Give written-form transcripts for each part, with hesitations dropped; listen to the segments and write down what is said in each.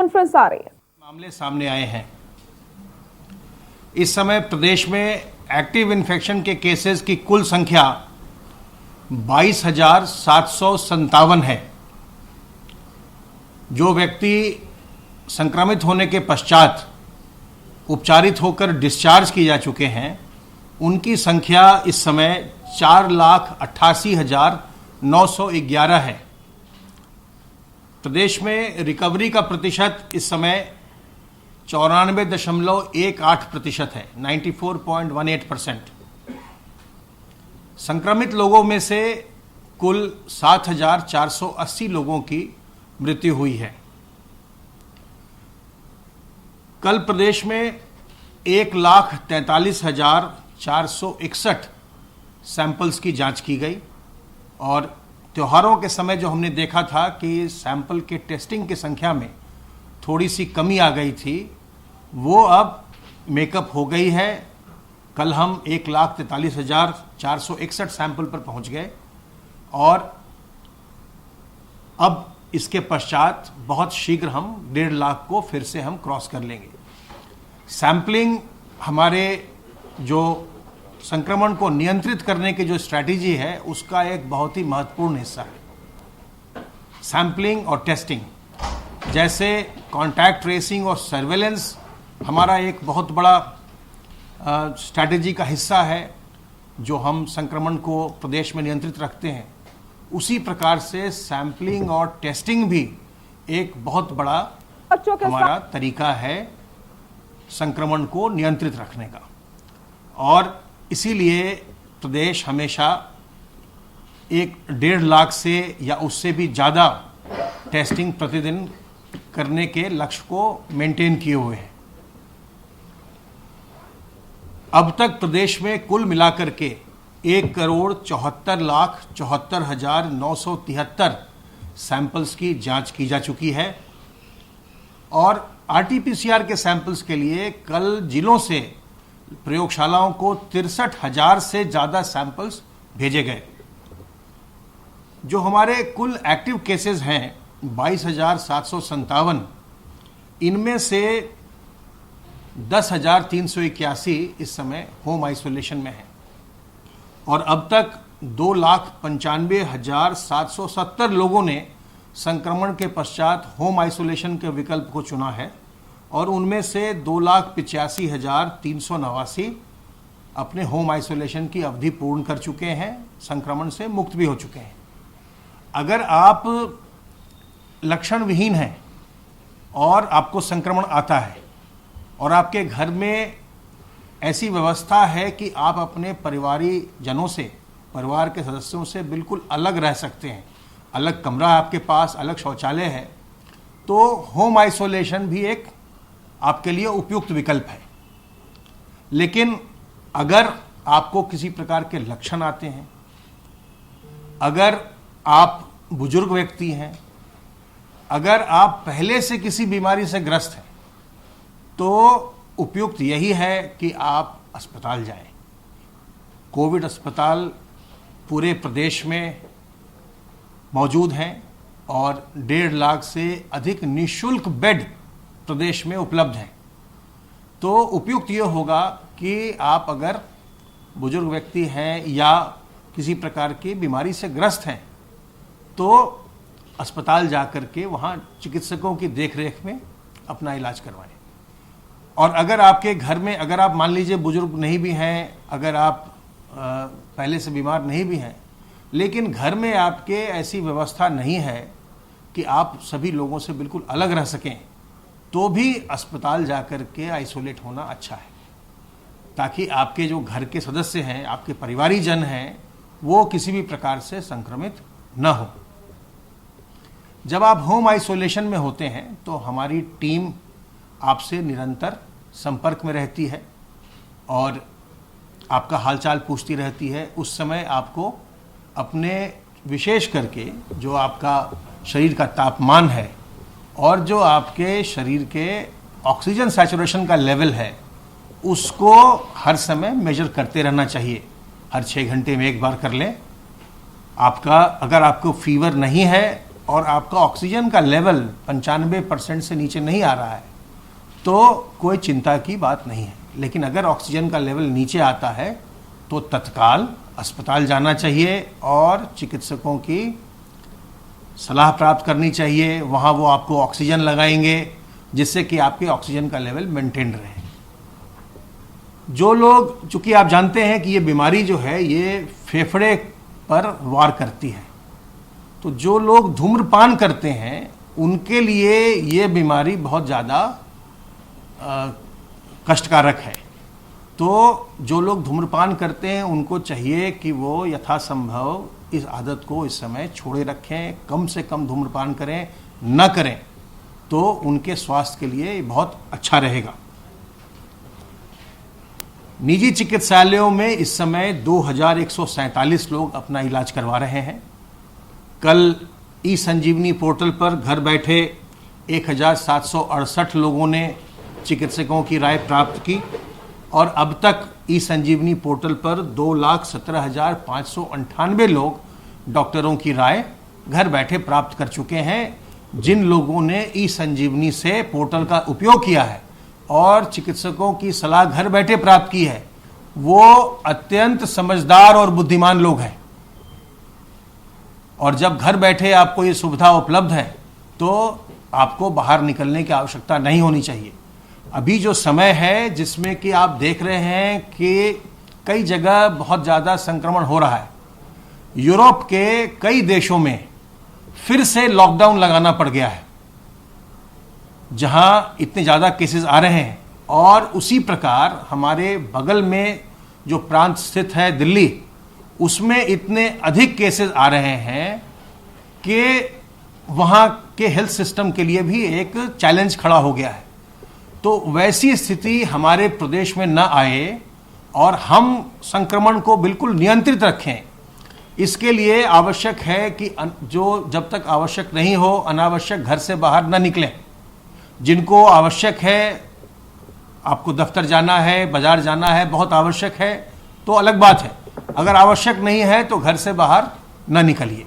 Conference आ रही है। मामले सामने आए हैं। इस समय प्रदेश में एक्टिव इन्फेक्शन के केसेस की कुल संख्या 22,757 है। जो व्यक्ति संक्रमित होने के पश्चात उपचारित होकर डिस्चार्ज किए जा चुके हैं, उनकी संख्या इस समय 4,88,911 है। प्रदेश में रिकवरी का प्रतिशत इस समय 94.18% है, 94.18%। संक्रमित लोगों में से कुल 7,480 लोगों की मृत्यु हुई है। कल प्रदेश में 1,43,461 सैंपल्स की जांच की गई और त्योहारों के समय जो हमने देखा था कि सैंपल के टेस्टिंग की संख्या में थोड़ी सी कमी आ गई थी, वो अब मेकअप हो गई है। कल हम 1,43,461 सैंपल पर पहुंच गए और अब इसके पश्चात बहुत शीघ्र हम 1.5 लाख को फिर से हम क्रॉस कर लेंगे। सैंपलिंग हमारे जो संक्रमण को नियंत्रित करने की जो स्ट्रैटेजी है, उसका एक बहुत ही महत्वपूर्ण हिस्सा है। सैंपलिंग और टेस्टिंग जैसे कॉन्टैक्ट ट्रेसिंग और सर्वेलेंस हमारा एक बहुत बड़ा स्ट्रैटेजी का हिस्सा है, जो हम संक्रमण को प्रदेश में नियंत्रित रखते हैं। उसी प्रकार से सैंपलिंग और टेस्टिंग भी एक बहुत बड़ा हमारा तरीका है संक्रमण को नियंत्रित रखने का। और इसीलिए प्रदेश हमेशा 1.5 लाख से या उससे भी ज़्यादा टेस्टिंग प्रतिदिन करने के लक्ष्य को मेंटेन किए हुए हैं। अब तक प्रदेश में कुल मिलाकर के 1,74,74,973 सैंपल्स की जांच की जा चुकी है और आरटीपीसीआर के सैंपल्स के लिए कल जिलों से प्रयोगशालाओं को 63,000 से ज़्यादा सैंपल्स भेजे गए। जो हमारे कुल एक्टिव केसेस हैं 22,757, इनमें से 10,381 इस समय होम आइसोलेशन में हैं और अब तक 2,95,770 लोगों ने संक्रमण के पश्चात होम आइसोलेशन के विकल्प को चुना है और उनमें से 2,85,389 अपने होम आइसोलेशन की अवधि पूर्ण कर चुके हैं, संक्रमण से मुक्त भी हो चुके हैं। अगर आप लक्षण विहीन हैं और आपको संक्रमण आता है और आपके घर में ऐसी व्यवस्था है कि आप अपने परिवारीजनों से, परिवार के सदस्यों से बिल्कुल अलग रह सकते हैं, अलग कमरा आपके पास, अलग शौचालय है, तो होम आइसोलेशन भी एक आपके लिए उपयुक्त विकल्प है। लेकिन अगर आपको किसी प्रकार के लक्षण आते हैं, अगर आप बुजुर्ग व्यक्ति हैं, अगर आप पहले से किसी बीमारी से ग्रस्त हैं, तो उपयुक्त यही है कि आप अस्पताल जाएं। कोविड अस्पताल पूरे प्रदेश में मौजूद हैं और 1.5 लाख से अधिक निःशुल्क बेड प्रदेश में उपलब्ध हैं। तो उपयुक्त ये होगा कि आप अगर बुजुर्ग व्यक्ति हैं या किसी प्रकार की बीमारी से ग्रस्त हैं, तो अस्पताल जाकर के वहाँ चिकित्सकों की देखरेख में अपना इलाज करवाएं। और अगर आपके घर में, अगर आप मान लीजिए बुजुर्ग नहीं भी हैं, अगर आप पहले से बीमार नहीं भी हैं, लेकिन घर में आपके ऐसी व्यवस्था नहीं है कि आप सभी लोगों से बिल्कुल अलग रह सकें, तो भी अस्पताल जाकर के आइसोलेट होना अच्छा है, ताकि आपके जो घर के सदस्य हैं, आपके परिवारीजन हैं, वो किसी भी प्रकार से संक्रमित न हो। जब आप होम आइसोलेशन में होते हैं तो हमारी टीम आपसे निरंतर संपर्क में रहती है और आपका हालचाल पूछती रहती है। उस समय आपको अपने, विशेष करके जो आपका शरीर का तापमान है और जो आपके शरीर के ऑक्सीजन सैचुरेशन का लेवल है, उसको हर समय मेजर करते रहना चाहिए। हर 6 घंटे में एक बार कर लें। आपका, अगर आपको फीवर नहीं है और आपका ऑक्सीजन का लेवल 95% से नीचे नहीं आ रहा है तो कोई चिंता की बात नहीं है। लेकिन अगर ऑक्सीजन का लेवल नीचे आता है तो तत्काल अस्पताल जाना चाहिए और चिकित्सकों की सलाह प्राप्त करनी चाहिए। वहाँ वो आपको ऑक्सीजन लगाएंगे जिससे कि आपके ऑक्सीजन का लेवल मेंटेन रहे। जो लोग, चूंकि आप जानते हैं कि ये बीमारी जो है ये फेफड़े पर वार करती है, तो जो लोग धूम्रपान करते हैं उनके लिए ये बीमारी बहुत ज़्यादा कष्टकारक है। तो जो लोग धूम्रपान करते हैं उनको चाहिए कि वो यथासंभव इस आदत को इस समय छोड़े रखें, कम से कम धूम्रपान करें, न करें तो उनके स्वास्थ्य के लिए बहुत अच्छा रहेगा। निजी चिकित्सालयों में इस समय 2147 लोग अपना इलाज करवा रहे हैं। कल ई संजीवनी पोर्टल पर घर बैठे 1768 लोगों ने चिकित्सकों की राय प्राप्त की और अब तक ई संजीवनी पोर्टल पर 2,17,598 लोग डॉक्टरों की राय घर बैठे प्राप्त कर चुके हैं। जिन लोगों ने ई संजीवनी से पोर्टल का उपयोग किया है और चिकित्सकों की सलाह घर बैठे प्राप्त की है वो अत्यंत समझदार और बुद्धिमान लोग हैं। और जब घर बैठे आपको ये सुविधा उपलब्ध है तो आपको बाहर निकलने की आवश्यकता नहीं होनी चाहिए। अभी जो समय है जिसमें कि आप देख रहे हैं कि कई जगह बहुत ज़्यादा संक्रमण हो रहा है, यूरोप के कई देशों में फिर से लॉकडाउन लगाना पड़ गया है जहां इतने ज़्यादा केसेस आ रहे हैं। और उसी प्रकार हमारे बगल में जो प्रांत स्थित है दिल्ली, उसमें इतने अधिक केसेस आ रहे हैं कि वहां के हेल्थ सिस्टम के लिए भी एक चैलेंज खड़ा हो गया है। तो वैसी स्थिति हमारे प्रदेश में न आए और हम संक्रमण को बिल्कुल नियंत्रित रखें, इसके लिए आवश्यक है कि जो जब तक आवश्यक नहीं हो अनावश्यक घर से बाहर न निकलें। जिनको आवश्यक है, आपको दफ्तर जाना है, बाजार जाना है, बहुत आवश्यक है तो अलग बात है। अगर आवश्यक नहीं है तो घर से बाहर न निकलिए।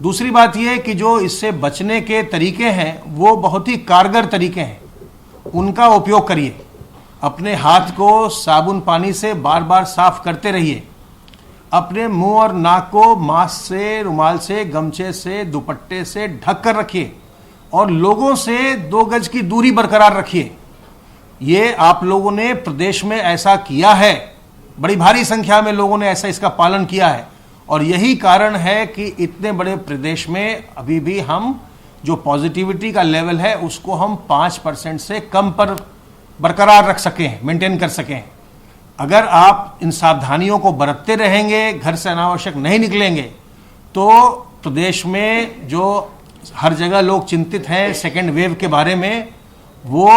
दूसरी बात यह कि जो इससे बचने के तरीके हैं वो बहुत ही कारगर तरीके हैं, उनका उपयोग करिए। अपने हाथ को साबुन पानी से बार बार साफ करते रहिए। अपने मुंह और नाक को मास्क से, रुमाल से, गमछे से, दुपट्टे से ढक कर रखिए और लोगों से 2 गज की दूरी बरकरार रखिए। ये आप लोगों ने प्रदेश में ऐसा किया है, बड़ी भारी संख्या में लोगों ने ऐसा इसका पालन किया है और यही कारण है कि इतने बड़े प्रदेश में अभी भी हम जो पॉजिटिविटी का लेवल है उसको हम 5% से कम पर बरकरार रख सकें, मेंटेन कर सकें। अगर आप इन सावधानियों को बरतते रहेंगे, घर से अनावश्यक नहीं निकलेंगे, तो प्रदेश में जो हर जगह लोग चिंतित हैं सेकेंड वेव के बारे में, वो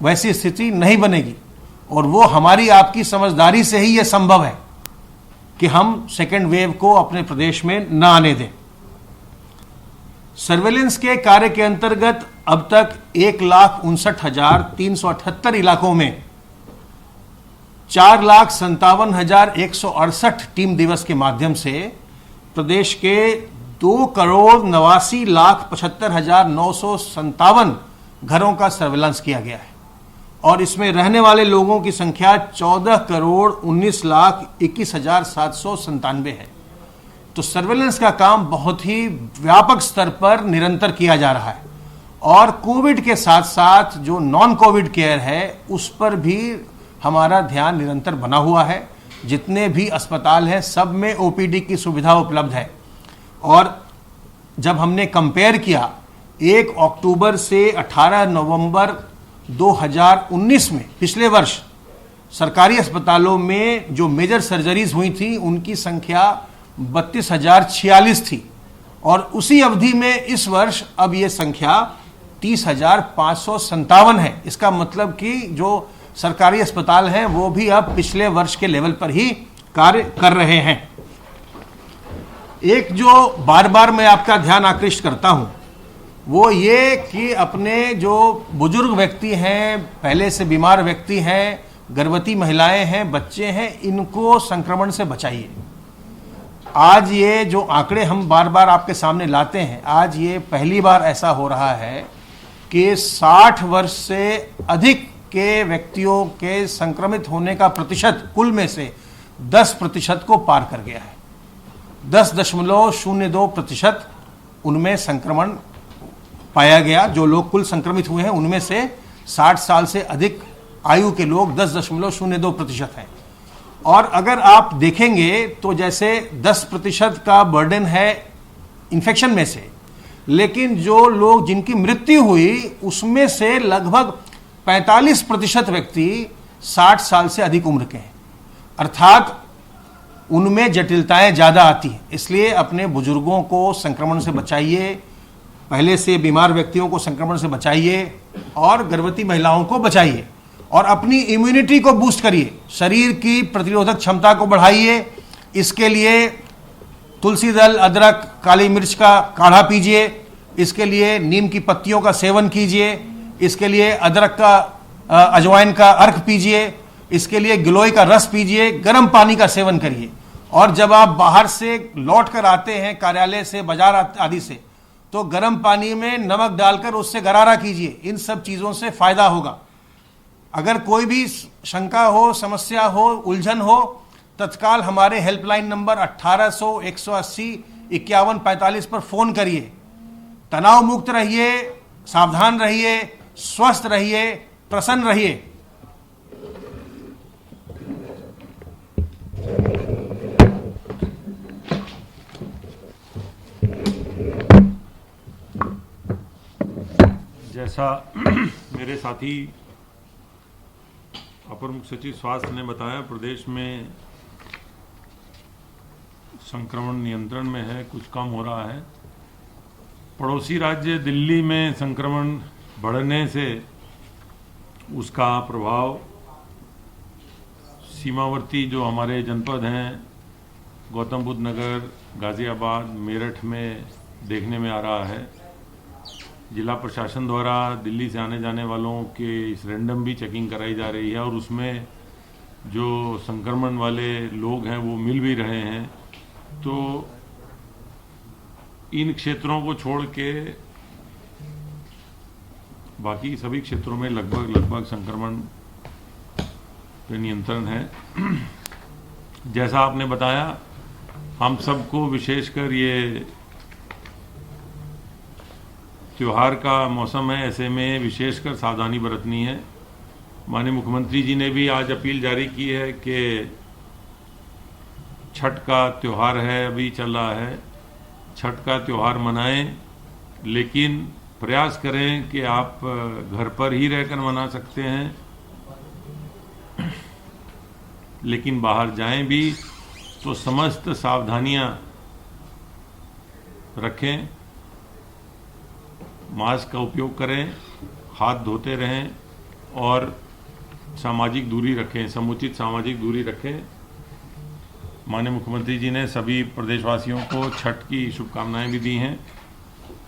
वैसी स्थिति नहीं बनेगी। और वो हमारी आपकी समझदारी से ही ये संभव है कि हम सेकेंड वेव को अपने प्रदेश में न आने दें। सर्वेलेंस के कार्य के अंतर्गत अब तक 1,59,378 इलाकों में 4,57,168 टीम दिवस के माध्यम से प्रदेश के 2,82,75,957 घरों का सर्वेलेंस किया गया है और इसमें रहने वाले लोगों की संख्या 14,19,21,797 है। तो सर्वेलेंस का काम बहुत ही व्यापक स्तर पर निरंतर किया जा रहा है और कोविड के साथ साथ जो नॉन कोविड केयर है उस पर भी हमारा ध्यान निरंतर बना हुआ है। जितने भी अस्पताल हैं सब में ओपीडी की सुविधा उपलब्ध है। और जब हमने कंपेयर किया 1 अक्टूबर से 18 नवंबर 2019 में, पिछले वर्ष सरकारी अस्पतालों में जो मेजर सर्जरीज हुई थी उनकी संख्या 32,046 थी और उसी अवधि में इस वर्ष अब ये संख्या 30,557 है। इसका मतलब कि जो सरकारी अस्पताल हैं वो भी अब पिछले वर्ष के लेवल पर ही कार्य कर रहे हैं। एक जो बार बार मैं आपका ध्यान आकृष्ट करता हूं वो ये कि अपने जो बुजुर्ग व्यक्ति हैं, पहले से बीमार व्यक्ति हैं, गर्भवती महिलाएं हैं, बच्चे हैं, इनको संक्रमण से बचाइए। आज ये जो आंकड़े हम बार बार आपके सामने लाते हैं, आज ये पहली बार ऐसा हो रहा है कि 60 वर्ष से अधिक के व्यक्तियों के संक्रमित होने का प्रतिशत कुल में से 10% को पार कर गया है। 10.02% उनमें संक्रमण पाया गया। जो लोग कुल संक्रमित हुए हैं उनमें से 60 साल से अधिक आयु के लोग 10.02% हैं। और अगर आप देखेंगे तो जैसे 10% का बर्डन है इन्फेक्शन में से, लेकिन जो लोग जिनकी मृत्यु हुई उसमें से लगभग 45% व्यक्ति 60 साल से अधिक उम्र के हैं, अर्थात उनमें जटिलताएं ज़्यादा आती हैं। इसलिए अपने बुजुर्गों को संक्रमण से बचाइए, पहले से बीमार व्यक्तियों को संक्रमण से बचाइए और गर्भवती महिलाओं को बचाइए और अपनी इम्यूनिटी को बूस्ट करिए, शरीर की प्रतिरोधक क्षमता को बढ़ाइए। इसके लिए तुलसी दल, अदरक, काली मिर्च का काढ़ा पीजिए, इसके लिए नीम की पत्तियों का सेवन कीजिए, इसके लिए अदरक का अजवाइन का अर्क पीजिए, इसके लिए गिलोय का रस पीजिए, गर्म पानी का सेवन करिए। और जब आप बाहर से लौट कर आते हैं कार्यालय से, बाजार आदि से, तो गर्म पानी में नमक डालकर उससे गरारा कीजिए। इन सब चीज़ों से फायदा होगा। अगर कोई भी शंका हो, समस्या हो, उलझन हो, तत्काल हमारे हेल्पलाइन नंबर 1800 180 5145 पर फोन करिए। तनाव मुक्त रहिए, सावधान रहिए, स्वस्थ रहिए, प्रसन्न रहिए। जैसा मेरे साथी अपर मुख्य सचिव स्वास्थ्य ने बताया, प्रदेश में संक्रमण नियंत्रण में है, कुछ कम हो रहा है। पड़ोसी राज्य दिल्ली में संक्रमण बढ़ने से उसका प्रभाव सीमावर्ती जो हमारे जनपद हैं, गौतम बुद्ध नगर, गाजियाबाद, मेरठ में देखने में आ रहा है। जिला प्रशासन द्वारा दिल्ली से आने जाने वालों के इस रैंडम भी चेकिंग कराई जा रही है और उसमें जो संक्रमण वाले लोग हैं वो मिल भी रहे हैं। तो इन क्षेत्रों को छोड़ के बाकी सभी क्षेत्रों में लगभग संक्रमण पे नियंत्रण है। जैसा आपने बताया, हम सबको विशेषकर ये त्योहार का मौसम है, ऐसे में विशेषकर सावधानी बरतनी है। माननीय मुख्यमंत्री जी ने भी आज अपील जारी की है कि छठ का त्यौहार है, अभी चल रहा है, छठ का त्यौहार मनाएं, लेकिन प्रयास करें कि आप घर पर ही रहकर मना सकते हैं, लेकिन बाहर जाएं भी तो समस्त सावधानियां रखें। मास्क का उपयोग करें, हाथ धोते रहें और सामाजिक दूरी रखें, समुचित सामाजिक दूरी रखें। माननीय मुख्यमंत्री जी ने सभी प्रदेशवासियों को छठ की शुभकामनाएं भी दी हैं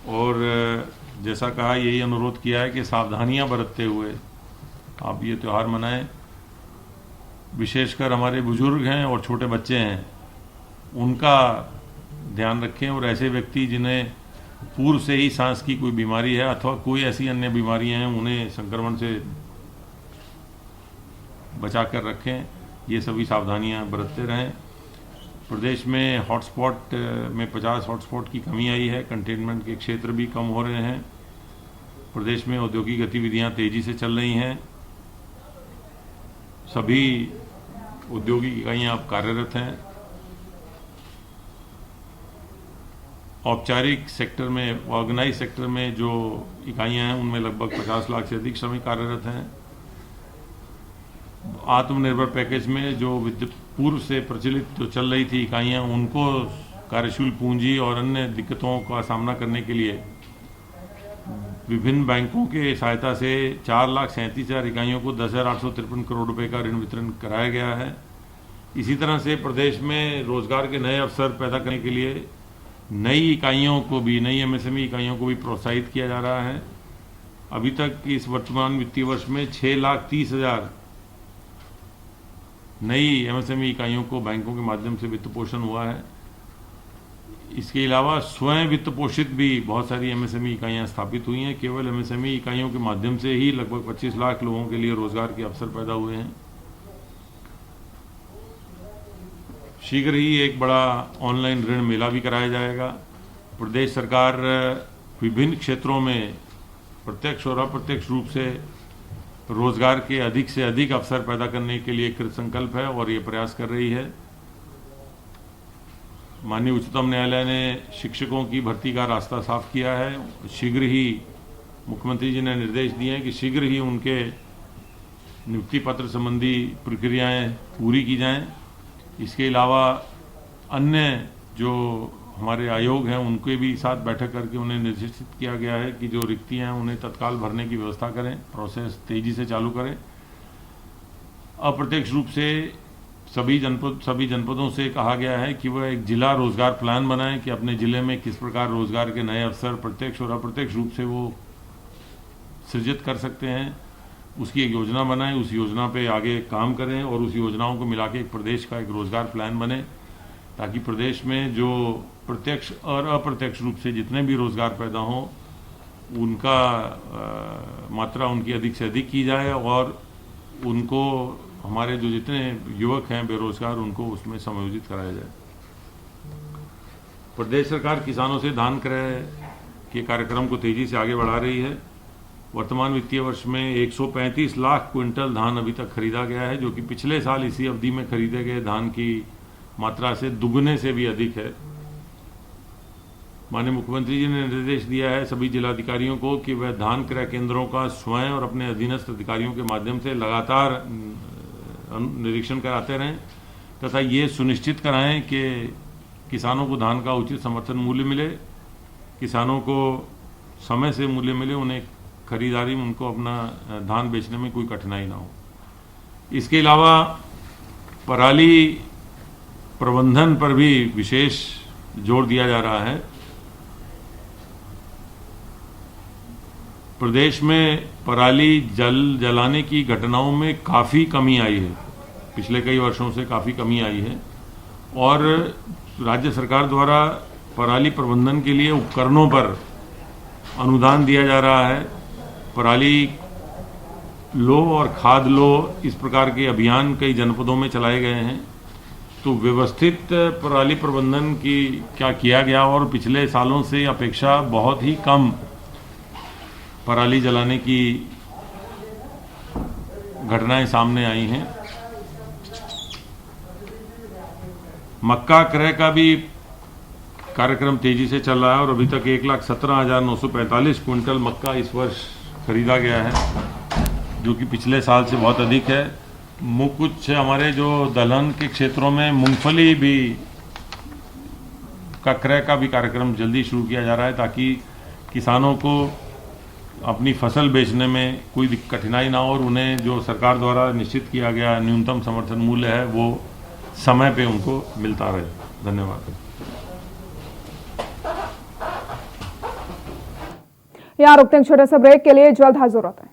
और जैसा कहा, यही अनुरोध किया है कि सावधानियां बरतते हुए आप ये त्यौहार मनाएं। विशेषकर हमारे बुजुर्ग हैं और छोटे बच्चे हैं, उनका ध्यान रखें और ऐसे व्यक्ति जिन्हें पूर्व से ही सांस की कोई बीमारी है अथवा कोई ऐसी अन्य बीमारियां हैं, उन्हें संक्रमण से बचा कर रखें। ये सभी सावधानियां बरतते रहें। प्रदेश में हॉटस्पॉट में 50 हॉटस्पॉट की कमी आई है, कंटेनमेंट के क्षेत्र भी कम हो रहे हैं। प्रदेश में औद्योगिक गतिविधियां तेजी से चल रही हैं, सभी औद्योगिक इकाइयां अब कार्यरत हैं। औपचारिक सेक्टर में, ऑर्गेनाइज सेक्टर में जो इकाइयां हैं उनमें लगभग 50 लाख से अधिक श्रमिक कार्यरत हैं। आत्मनिर्भर पैकेज में जो पूर्व से प्रचलित जो चल रही थी इकाइयां, उनको कार्यशील पूंजी और अन्य दिक्कतों का सामना करने के लिए विभिन्न बैंकों के सहायता से 4,37,000 इकाइयों को 10,853 करोड़ रुपए का ऋण वितरण कराया गया है। इसी तरह से प्रदेश में रोजगार के नए अवसर पैदा करने के लिए नई इकाइयों को भी, नई एमएसएमई इकाइयों को भी प्रोत्साहित किया जा रहा है। अभी तक इस वर्तमान वित्तीय वर्ष में 6,30,000 नई एमएसएमई इकाइयों को बैंकों के माध्यम से वित्त पोषण हुआ है इसके अलावा स्वयं वित्त पोषित भी बहुत सारी एमएसएमई इकाइयां स्थापित हुई हैं। केवल एमएसएमई इकाइयों के माध्यम से ही लगभग 25 लाख लोगों के लिए रोजगार के अवसर पैदा हुए हैं। शीघ्र ही एक बड़ा ऑनलाइन ऋण मेला भी कराया जाएगा। प्रदेश सरकार विभिन्न क्षेत्रों में प्रत्यक्ष और अप्रत्यक्ष रूप से रोजगार के अधिक से अधिक अवसर पैदा करने के लिए कृतसंकल्प है और ये प्रयास कर रही है। माननीय उच्चतम न्यायालय ने शिक्षकों की भर्ती का रास्ता साफ किया है। शीघ्र ही मुख्यमंत्री जी ने निर्देश दिए हैं कि शीघ्र ही उनके नियुक्ति पत्र संबंधी प्रक्रियाएं पूरी की जाएं। इसके अलावा अन्य जो हमारे आयोग हैं उनके भी साथ बैठक करके उन्हें निर्देशित किया गया है कि जो रिक्तियां हैं उन्हें तत्काल भरने की व्यवस्था करें, प्रोसेस तेजी से चालू करें। अप्रत्यक्ष रूप से सभी जनपदों से कहा गया है कि वह एक जिला रोजगार प्लान बनाएं कि अपने जिले में किस प्रकार रोजगार के नए अवसर प्रत्यक्ष और अप्रत्यक्ष रूप से वो सृजित कर सकते हैं, उसकी एक योजना बनाएं, उस योजना पे आगे काम करें और उस योजनाओं को मिला के एक प्रदेश का एक रोजगार प्लान बने, ताकि प्रदेश में जो प्रत्यक्ष और अप्रत्यक्ष रूप से जितने भी रोजगार पैदा हों उनका मात्रा उनकी अधिक से अधिक की जाए और उनको हमारे जो जितने युवक हैं बेरोजगार उनको उसमें समायोजित कराया जाए। प्रदेश सरकार किसानों से धान क्रय के कार्यक्रम को तेजी से आगे बढ़ा रही है। वर्तमान वित्तीय वर्ष में 135 लाख क्विंटल धान अभी तक खरीदा गया है, जो कि पिछले साल इसी अवधि में खरीदे गए धान की मात्रा से दुगने से भी अधिक है। माननीय मुख्यमंत्री जी ने निर्देश दिया है सभी जिलाधिकारियों को कि वह धान क्रय केंद्रों का स्वयं और अपने अधीनस्थ अधिकारियों के माध्यम से लगातार निरीक्षण कराते रहें तथा ये सुनिश्चित कराएं कि किसानों को धान का उचित समर्थन मूल्य मिले, किसानों को समय से मूल्य मिले, उन्हें खरीदारी में उनको अपना धान बेचने में कोई कठिनाई ना हो। इसके अलावा पराली प्रबंधन पर भी विशेष जोर दिया जा रहा है। प्रदेश में पराली जलाने की घटनाओं में काफ़ी कमी आई है, पिछले कई वर्षों से काफ़ी कमी आई है और राज्य सरकार द्वारा पराली प्रबंधन के लिए उपकरणों पर अनुदान दिया जा रहा है। पराली लो और खाद लो इस प्रकार के अभियान कई जनपदों में चलाए गए हैं। तो व्यवस्थित पराली प्रबंधन की क्या किया गया और पिछले सालों से अपेक्षा बहुत ही कम पराली जलाने की घटनाएं सामने आई हैं। मक्का क्रय का भी कार्यक्रम तेजी से चल रहा है और अभी तक 1,17,945 क्विंटल मक्का इस वर्ष खरीदा गया है, जो कि पिछले साल से बहुत अधिक है। कुछ हमारे जो दलहन के क्षेत्रों में मूंगफली भी का क्रय का भी कार्यक्रम जल्दी शुरू किया जा रहा है, ताकि किसानों को अपनी फसल बेचने में कोई कठिनाई ना हो और उन्हें जो सरकार द्वारा निश्चित किया गया न्यूनतम समर्थन मूल्य है वो समय पे उनको मिलता रहे। धन्यवाद। यहाँ रुकते हैं छोटे से ब्रेक के लिए, जल्द हाजिर होते हैं।